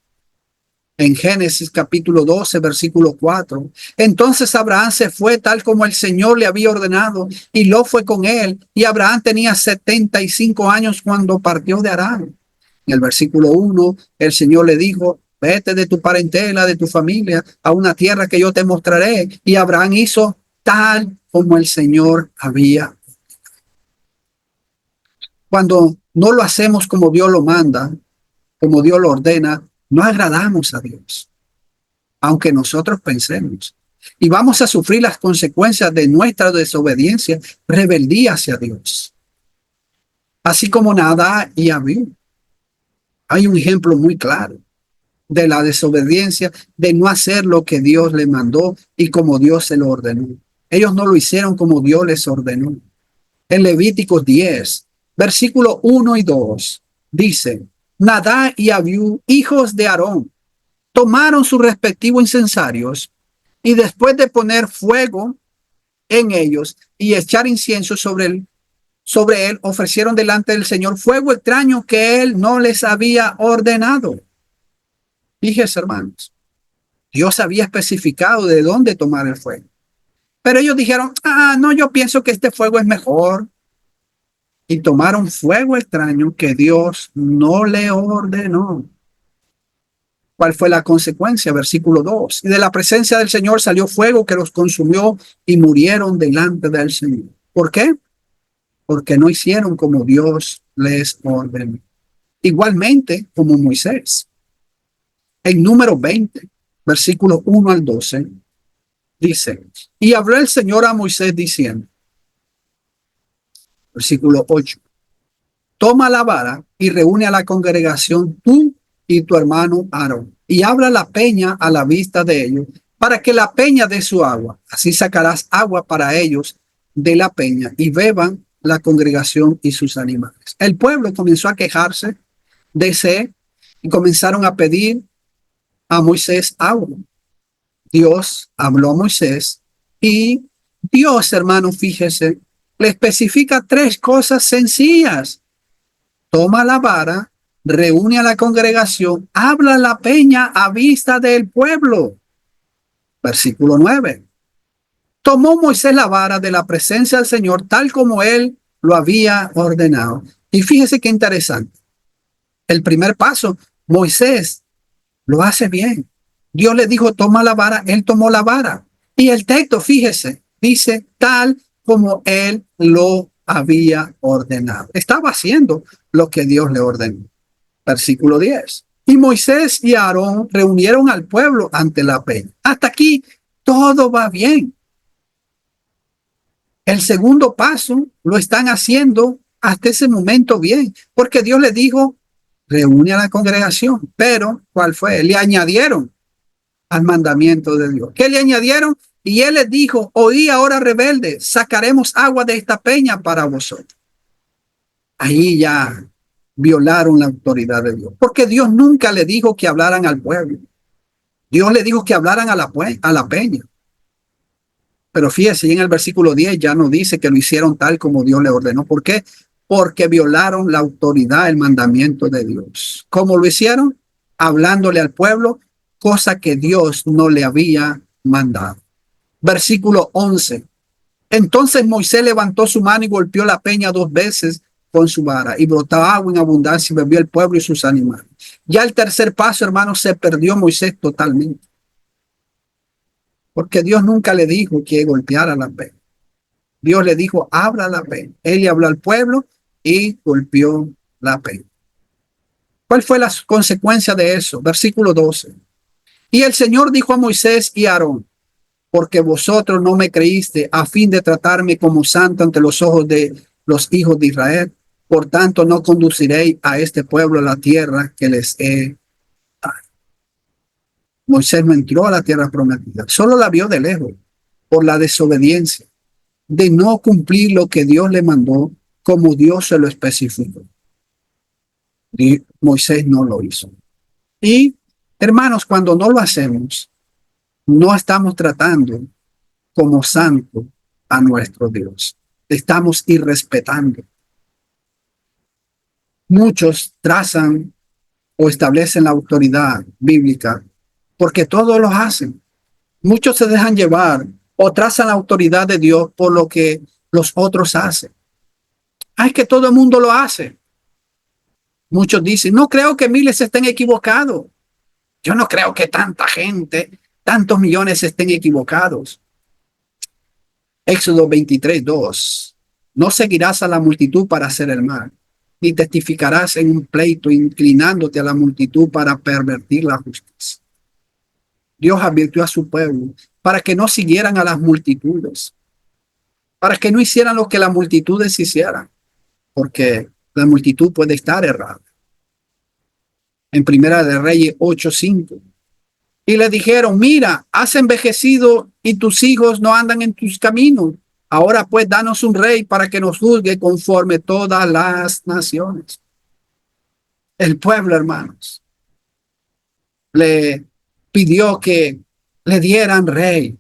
[SPEAKER 1] En Génesis capítulo 12, versículo 4. Entonces Abraham se fue tal como el Señor le había ordenado y Lot fue con él. Y Abraham tenía 75 años cuando partió de Harán. En el versículo 1, el Señor le dijo, vete de tu parentela, de tu familia, a una tierra que yo te mostraré. Y Abraham hizo tal como el Señor había. Cuando no lo hacemos como Dios lo manda, como Dios lo ordena, no agradamos a Dios, aunque nosotros pensemos. Y vamos a sufrir las consecuencias de nuestra desobediencia, rebeldía hacia Dios. Así como Nadab y Abiú. Hay un ejemplo muy claro de la desobediencia, de no hacer lo que Dios le mandó y como Dios se lo ordenó. Ellos no lo hicieron como Dios les ordenó. En Levíticos 10, versículo 1 y 2, dice, Nadab y Abiú, hijos de Aarón, tomaron sus respectivos incensarios y después de poner fuego en ellos y echar incienso sobre él, ofrecieron delante del Señor fuego extraño que él no les había ordenado. Fíjense, hermanos, Dios había especificado de dónde tomar el fuego. Pero ellos dijeron, no, yo pienso que este fuego es mejor. Y tomaron fuego extraño que Dios no le ordenó. ¿Cuál fue la consecuencia? Versículo 2. Y de la presencia del Señor salió fuego que los consumió y murieron delante del Señor. ¿Por qué? Porque no hicieron como Dios les ordenó. Igualmente como Moisés. En número 20, versículos 1 al 12, dice, y habló el Señor a Moisés diciendo, versículo 8, toma la vara y reúne a la congregación tú y tu hermano Aarón, y habla la peña a la vista de ellos, para que la peña dé su agua. Así sacarás agua para ellos de la peña y beban la congregación y sus animales. El pueblo comenzó a quejarse de sed y comenzaron a pedir a Moisés agua. Dios habló a Moisés y Dios, hermano, fíjese, le especifica tres cosas sencillas. Toma la vara, reúne a la congregación, habla la peña a vista del pueblo. Versículo 9. Tomó Moisés la vara de la presencia del Señor tal como él lo había ordenado. Y fíjese qué interesante. El primer paso, Moisés lo hace bien. Dios le dijo, toma la vara, él tomó la vara. Y el texto, fíjese, dice tal como él lo había ordenado. Estaba haciendo lo que Dios le ordenó. Versículo 10. Y Moisés y Aarón reunieron al pueblo ante la peña. Hasta aquí todo va bien. El segundo paso lo están haciendo hasta ese momento bien, porque Dios le dijo, reúne a la congregación. Pero, ¿cuál fue? Le añadieron al mandamiento de Dios. ¿Qué le añadieron? Y él les dijo, oí ahora rebelde, sacaremos agua de esta peña para vosotros. Ahí ya violaron la autoridad de Dios, porque Dios nunca le dijo que hablaran al pueblo. Dios le dijo que hablaran a la peña. Pero fíjese, en el versículo 10 ya no dice que lo hicieron tal como Dios le ordenó. ¿Por qué? Porque violaron la autoridad, el mandamiento de Dios. ¿Cómo lo hicieron? Hablándole al pueblo, cosa que Dios no le había mandado. Versículo 11. Entonces Moisés levantó su mano y golpeó la peña 2 veces con su vara y brotaba agua en abundancia y bebió el pueblo y sus animales. Ya el tercer paso, hermanos, se perdió Moisés totalmente. Porque Dios nunca le dijo que golpeara la peña. Dios le dijo, abra la peña. Él le habló al pueblo y golpeó la peña. ¿Cuál fue la consecuencia de eso? Versículo 12. Y el Señor dijo a Moisés y a Aarón, porque vosotros no me creíste a fin de tratarme como santo ante los ojos de los hijos de Israel. Por tanto, no conduciréis a este pueblo a la tierra que les he dado. Moisés no entró a la tierra prometida, solo la vio de lejos por la desobediencia de no cumplir lo que Dios le mandó como Dios se lo especificó. Y Moisés no lo hizo. Y, hermanos, cuando no lo hacemos, no estamos tratando como santo a nuestro Dios. Estamos irrespetando. Muchos trazan o establecen la autoridad bíblica porque todos lo hacen. Muchos se dejan llevar o trazan la autoridad de Dios por lo que los otros hacen. Es que todo el mundo lo hace. Muchos dicen, no creo que miles estén equivocados. Yo no creo que tanta gente, tantos millones estén equivocados. Éxodo 23:2. No seguirás a la multitud para hacer el mal, ni testificarás en un pleito inclinándote a la multitud para pervertir la justicia. Dios advirtió a su pueblo para que no siguieran a las multitudes, para que no hicieran lo que las multitudes hicieran, porque la multitud puede estar errada. en Primera de Reyes 8:5. Y le dijeron, mira, has envejecido y tus hijos no andan en tus caminos. Ahora pues danos un rey para que nos juzgue conforme todas las naciones. El pueblo, hermanos, le pidió que le dieran rey.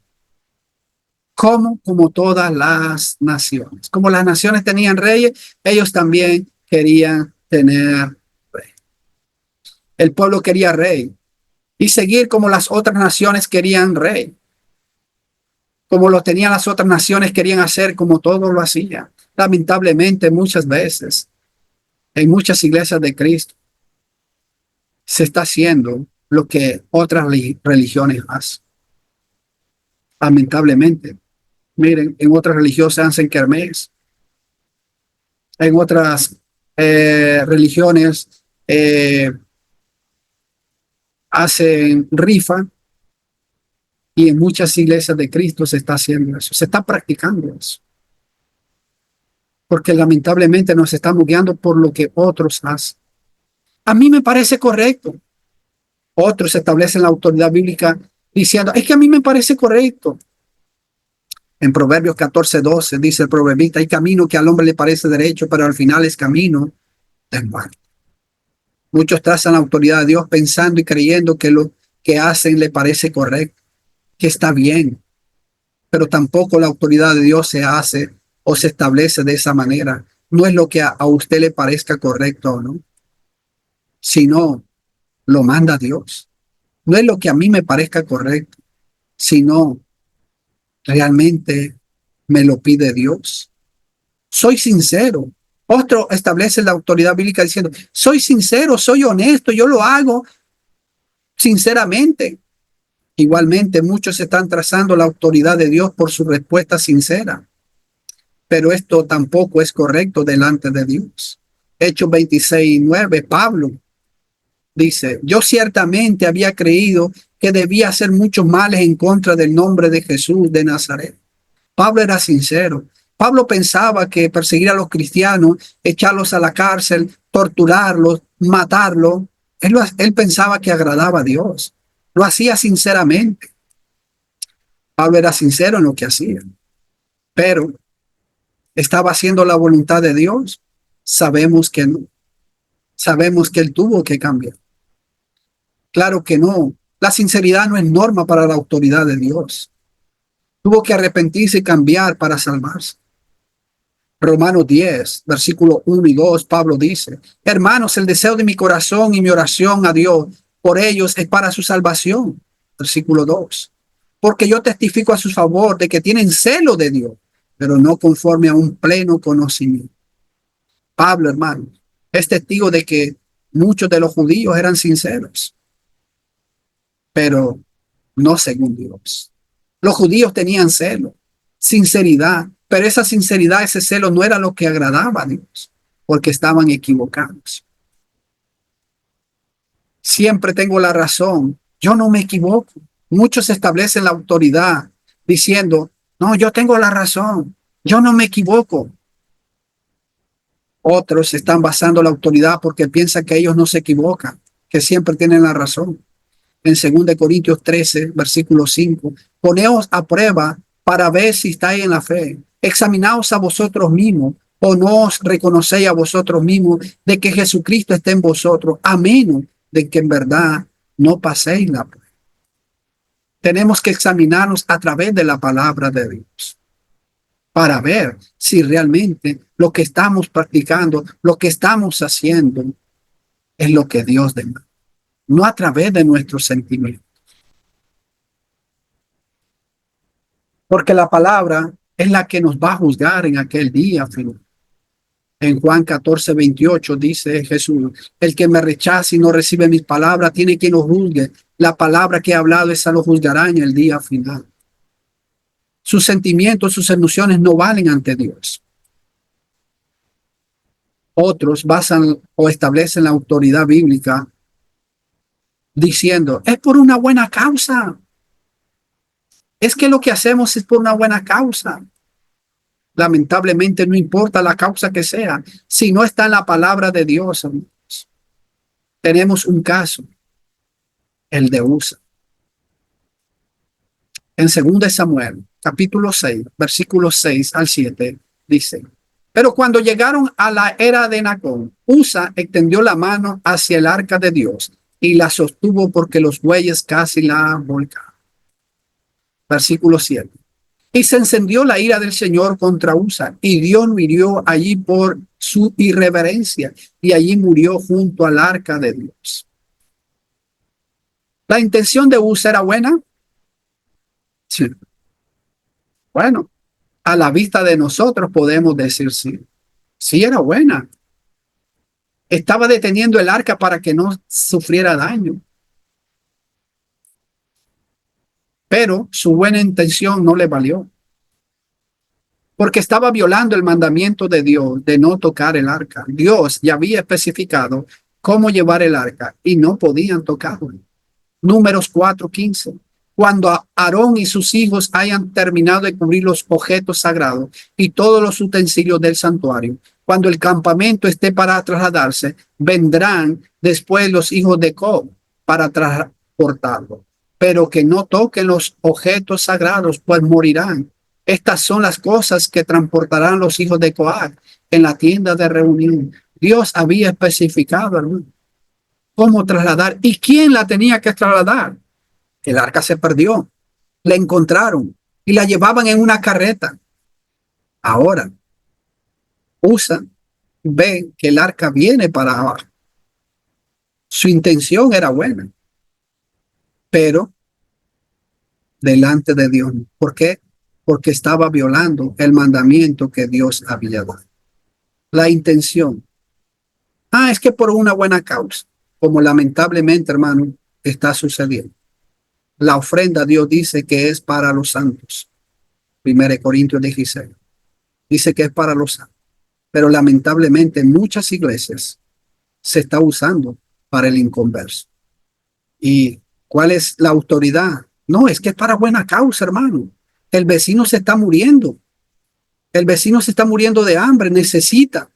[SPEAKER 1] ¿Cómo? Como todas las naciones. Como las naciones tenían reyes, ellos también querían tener rey. El pueblo quería rey. Y seguir como las otras naciones querían rey. Como lo tenían las otras naciones, querían hacer como todos lo hacían. Lamentablemente, muchas veces, en muchas iglesias de Cristo, se está haciendo lo que otras religiones hacen. Lamentablemente. Miren, en otras religiones se hacen kermés. En otras religiones hacen rifa. Y en muchas iglesias de Cristo se está haciendo eso. Se está practicando eso. Porque lamentablemente nos estamos guiando por lo que otros hacen. A mí me parece correcto. Otros establecen la autoridad bíblica diciendo, es que a mí me parece correcto. En Proverbios 14:12 dice el proverbista, hay camino que al hombre le parece derecho, pero al final es camino de muerte. Muchos trazan la autoridad de Dios pensando y creyendo que lo que hacen le parece correcto, que está bien, pero tampoco la autoridad de Dios se hace o se establece de esa manera. No es lo que a usted le parezca correcto o no, sino lo manda Dios. No es lo que a mí me parezca correcto, sino realmente me lo pide Dios. Soy sincero. Otro establece la autoridad bíblica diciendo, soy sincero, soy honesto, yo lo hago sinceramente. Igualmente, muchos están trazando la autoridad de Dios por su respuesta sincera. Pero esto tampoco es correcto delante de Dios. Hechos 26:9, Pablo dice, yo ciertamente había creído que debía hacer muchos males en contra del nombre de Jesús de Nazaret. Pablo era sincero. Pablo pensaba que perseguir a los cristianos, echarlos a la cárcel, torturarlos, matarlos, él pensaba que agradaba a Dios. Lo hacía sinceramente. Pablo era sincero en lo que hacía. Pero, ¿estaba haciendo la voluntad de Dios? Sabemos que no. Sabemos que él tuvo que cambiar. Claro que no. La sinceridad no es norma para la autoridad de Dios. Tuvo que arrepentirse y cambiar para salvarse. Romanos 10, versículo 1 y 2, Pablo dice, hermanos, el deseo de mi corazón y mi oración a Dios por ellos es para su salvación. Versículo 2, porque yo testifico a su favor de que tienen celo de Dios, pero no conforme a un pleno conocimiento. Pablo, hermano, es testigo de que muchos de los judíos eran sinceros, pero no según Dios. Los judíos tenían celo, sinceridad, pero esa sinceridad, ese celo no era lo que agradaba a Dios, porque estaban equivocados. Siempre tengo la razón, yo no me equivoco. Muchos establecen la autoridad diciendo, no, yo tengo la razón, yo no me equivoco. Otros están basando la autoridad porque piensan que ellos no se equivocan, que siempre tienen la razón. En 2 Corintios 13, versículo 5, poneos a prueba para ver si estáis en la fe. Examinaos a vosotros mismos, o no os reconocéis a vosotros mismos de que Jesucristo está en vosotros, a menos de que en verdad no paséis la prueba. Tenemos que examinarnos a través de la palabra de Dios para ver si realmente lo que estamos practicando, lo que estamos haciendo, es lo que Dios demanda, no a través de nuestros sentimientos. Porque la palabra es la que nos va a juzgar en aquel día final. En Juan 14:28 dice Jesús, el que me rechaza y no recibe mis palabras, tiene quien lo juzgue. La palabra que he hablado, esa lo juzgará en el día final. Sus sentimientos, sus emociones no valen ante Dios. Otros basan o establecen la autoridad bíblica diciendo, es por una buena causa. Es que lo que hacemos es por una buena causa. Lamentablemente no importa la causa que sea, si no está en la palabra de Dios, amigos. tenemos un caso, el de Usa. En 2 Samuel, capítulo 6, versículos 6 al 7, dice: pero cuando llegaron a la era de Nacón, Usa extendió la mano hacia el arca de Dios y la sostuvo porque los bueyes casi la volcaron. Versículo 7. Y se encendió la ira del Señor contra Usa, y Dios murió allí por su irreverencia, y allí murió junto al arca de Dios. ¿La intención de Usa era buena? Sí. Bueno, a la vista de nosotros podemos decir sí. Sí era buena. Estaba deteniendo el arca para que no sufriera daño. Pero su buena intención no le valió, porque estaba violando el mandamiento de Dios de no tocar el arca. Dios ya había especificado cómo llevar el arca y no podían tocarlo. Números 4:15. Cuando Aarón y sus hijos hayan terminado de cubrir los objetos sagrados y todos los utensilios del santuario, cuando el campamento esté para trasladarse, vendrán después los hijos de Cob para transportarlo, pero que no toquen los objetos sagrados, pues morirán. Estas son las cosas que transportarán los hijos de Coab en la tienda de reunión. Dios había especificado, hermano, cómo trasladar y quién la tenía que trasladar. El arca se perdió, la encontraron y la llevaban en una carreta. Ahora, Usa ve que el arca viene para abajo. Su intención era buena, pero delante de Dios. ¿Por qué? Porque estaba violando el mandamiento que Dios había dado. La intención. Es que por una buena causa, como lamentablemente, hermano, está sucediendo. La ofrenda, Dios dice que es para los santos. 1 Corintios 16. Dice que es para los santos. Pero lamentablemente en muchas iglesias se está usando para el inconverso. ¿Y cuál es la autoridad? No, es que es para buena causa, hermano. El vecino se está muriendo. El vecino se está muriendo de hambre, necesita.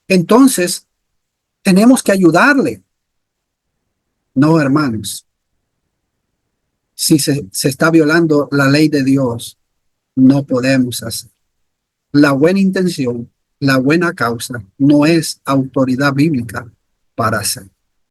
[SPEAKER 1] Entonces, tenemos que ayudarle. No, hermanos. Si se está violando la ley de Dios, no podemos hacer. La buena intención, la buena causa, no es autoridad bíblica para hacer.